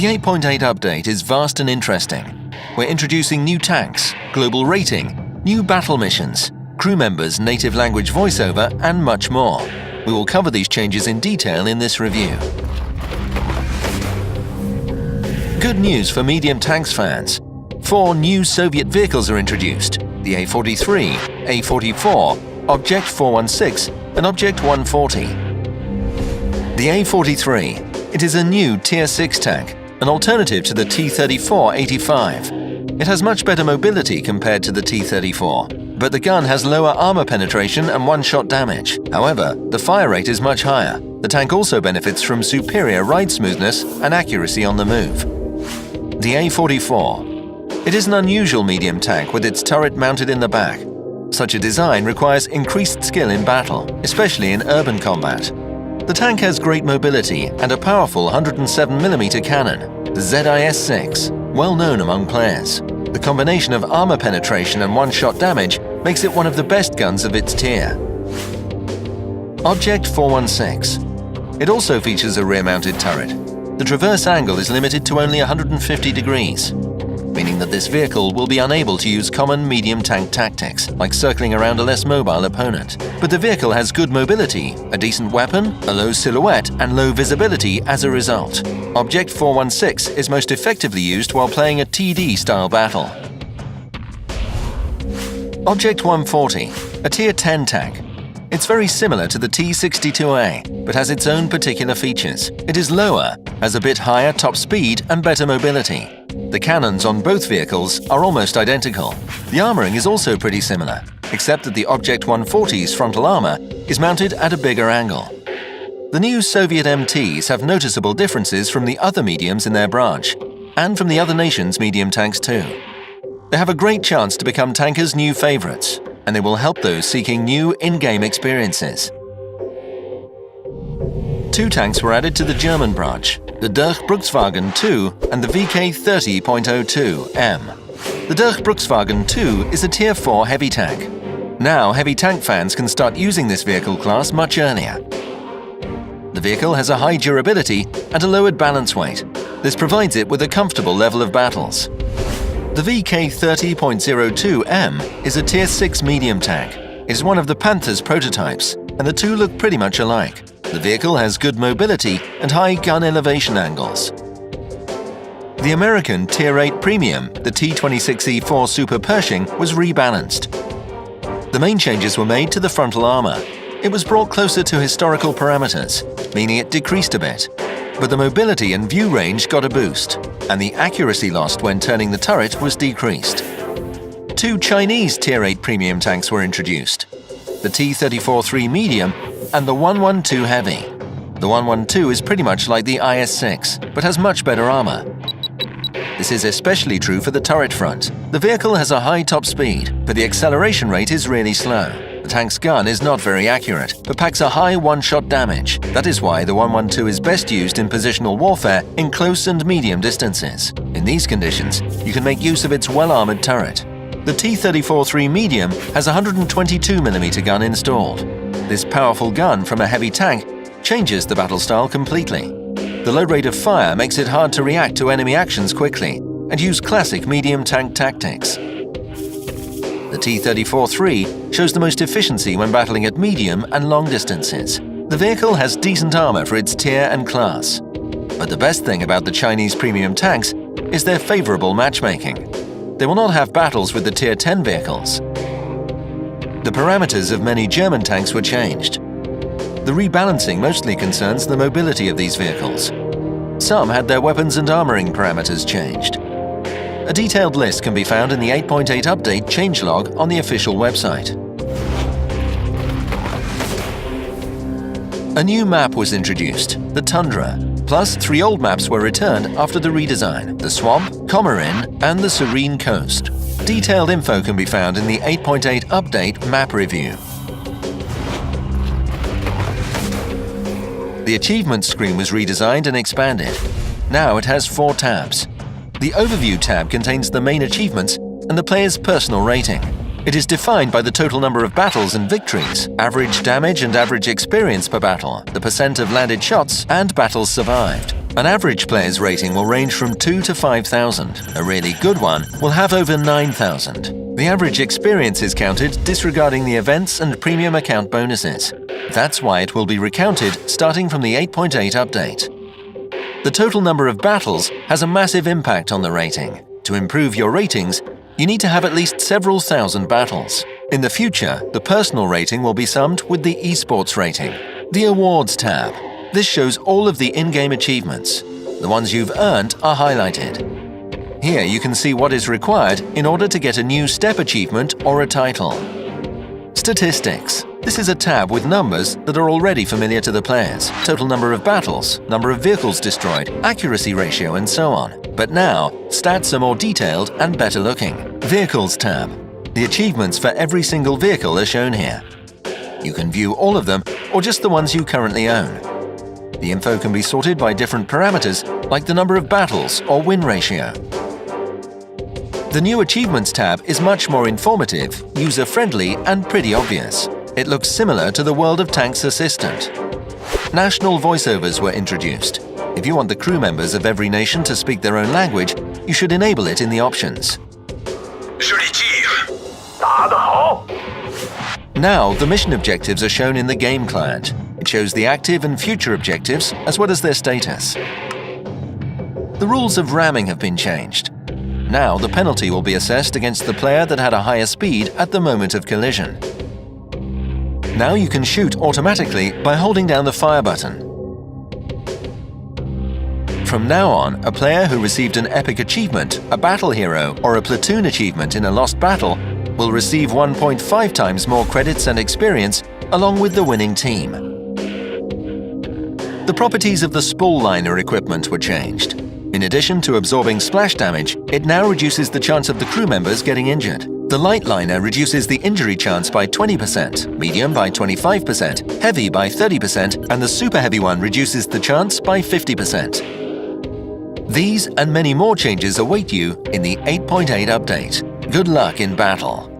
The 8.8 update is vast and interesting. We're introducing new tanks, global rating, new battle missions, crew members' native language voiceover, and much more. We will cover these changes in detail in this review. Good news for medium tanks fans. 4 new Soviet vehicles are introduced: the A-43, A-44, Object 416, and Object 140. The A-43. It is a new Tier 6 tank, an alternative to the T-34-85. It has much better mobility compared to the T-34, but the gun has lower armor penetration and one-shot damage. However, the fire rate is much higher. The tank also benefits from superior ride smoothness and accuracy on the move. The A-44. It is an unusual medium tank with its turret mounted in the back. Such a design requires increased skill in battle, especially in urban combat. The tank has great mobility and a powerful 107mm cannon, the ZIS-6, well known among players. The combination of armor penetration and one-shot damage makes it one of the best guns of its tier. Object 416. It also features a rear-mounted turret. The traverse angle is limited to only 150 degrees, meaning that this vehicle will be unable to use common medium tank tactics, like circling around a less mobile opponent. But the vehicle has good mobility, a decent weapon, a low silhouette, and low visibility as a result. Object 416 is most effectively used while playing a TD-style battle. Object 140, a Tier 10 tank. It's very similar to the T-62A, but has its own particular features. It is lower, has a bit higher top speed and better mobility. The cannons on both vehicles are almost identical. The armoring is also pretty similar, except that the Object 140's frontal armor is mounted at a bigger angle. The new Soviet MTs have noticeable differences from the other mediums in their branch, and from the other nations' medium tanks too. They have a great chance to become tankers' new favorites, and they will help those seeking new in-game experiences. 2 tanks were added to the German branch, the Durchbruchswagen 2 and the VK30.02M. The Durchbruchswagen 2 is a Tier 4 heavy tank. Now heavy tank fans can start using this vehicle class much earlier. The vehicle has a high durability and a lowered balance weight. This provides it with a comfortable level of battles. The VK30.02M is a Tier 6 medium tank. It is one of the Panther's prototypes, and the two look pretty much alike. The vehicle has good mobility and high gun elevation angles. The American Tier 8 Premium, the T-26E4 Super Pershing, was rebalanced. The main changes were made to the frontal armor. It was brought closer to historical parameters, meaning it decreased a bit. But the mobility and view range got a boost, and the accuracy lost when turning the turret was decreased. 2 Chinese Tier 8 Premium tanks were introduced: the T-34-3 Medium and the 112 Heavy. The 112 is pretty much like the IS-6, but has much better armor. This is especially true for the turret front. The vehicle has a high top speed, but the acceleration rate is really slow. The tank's gun is not very accurate, but packs a high one-shot damage. That is why the 112 is best used in positional warfare in close and medium distances. In these conditions, you can make use of its well-armored turret. The T-34-3 Medium has a 122mm gun installed. This powerful gun from a heavy tank changes the battle style completely. The low rate of fire makes it hard to react to enemy actions quickly and use classic medium tank tactics. The T-34-3 shows the most efficiency when battling at medium and long distances. The vehicle has decent armor for its tier and class. But the best thing about the Chinese premium tanks is their favorable matchmaking. They will not have battles with the Tier 10 vehicles. The parameters of many German tanks were changed. The rebalancing mostly concerns the mobility of these vehicles. Some had their weapons and armoring parameters changed. A detailed list can be found in the 8.8 update changelog on the official website. A new map was introduced, the Tundra, plus 3 old maps were returned after the redesign: the Swamp, Comorin, and the Serene Coast. Detailed info can be found in the 8.8 update map review. The achievements screen was redesigned and expanded. Now it has 4 tabs. The Overview tab contains the main achievements and the player's personal rating. It is defined by the total number of battles and victories, average damage and average experience per battle, the percent of landed shots, and battles survived. An average player's rating will range from 2 to 5,000. A really good one will have over 9,000. The average experience is counted disregarding the events and premium account bonuses. That's why it will be recounted starting from the 8.8 update. The total number of battles has a massive impact on the rating. To improve your ratings, you need to have at least several thousand battles. In the future, the personal rating will be summed with the esports rating. The Awards tab. This shows all of the in-game achievements. The ones you've earned are highlighted. Here you can see what is required in order to get a new step achievement or a title. Statistics. This is a tab with numbers that are already familiar to the players. Total number of battles, number of vehicles destroyed, accuracy ratio, and so on. But now, stats are more detailed and better looking. Vehicles tab. The achievements for every single vehicle are shown here. You can view all of them or just the ones you currently own. The info can be sorted by different parameters like the number of battles or win ratio. The new Achievements tab is much more informative, user-friendly, and pretty obvious. It looks similar to the World of Tanks Assistant. National voiceovers were introduced. If you want the crew members of every nation to speak their own language, you should enable it in the options. Now, the mission objectives are shown in the game client. It shows the active and future objectives, as well as their status. The rules of ramming have been changed. Now, the penalty will be assessed against the player that had a higher speed at the moment of collision. Now you can shoot automatically by holding down the fire button. From now on, a player who received an epic achievement, a battle hero, or a platoon achievement in a lost battle will receive 1.5 times more credits and experience along with the winning team. The properties of the spool liner equipment were changed. In addition to absorbing splash damage, it now reduces the chance of the crew members getting injured. The light liner reduces the injury chance by 20%, medium by 25%, heavy by 30%, and the super heavy one reduces the chance by 50%. These and many more changes await you in the 8.8 update. Good luck in battle!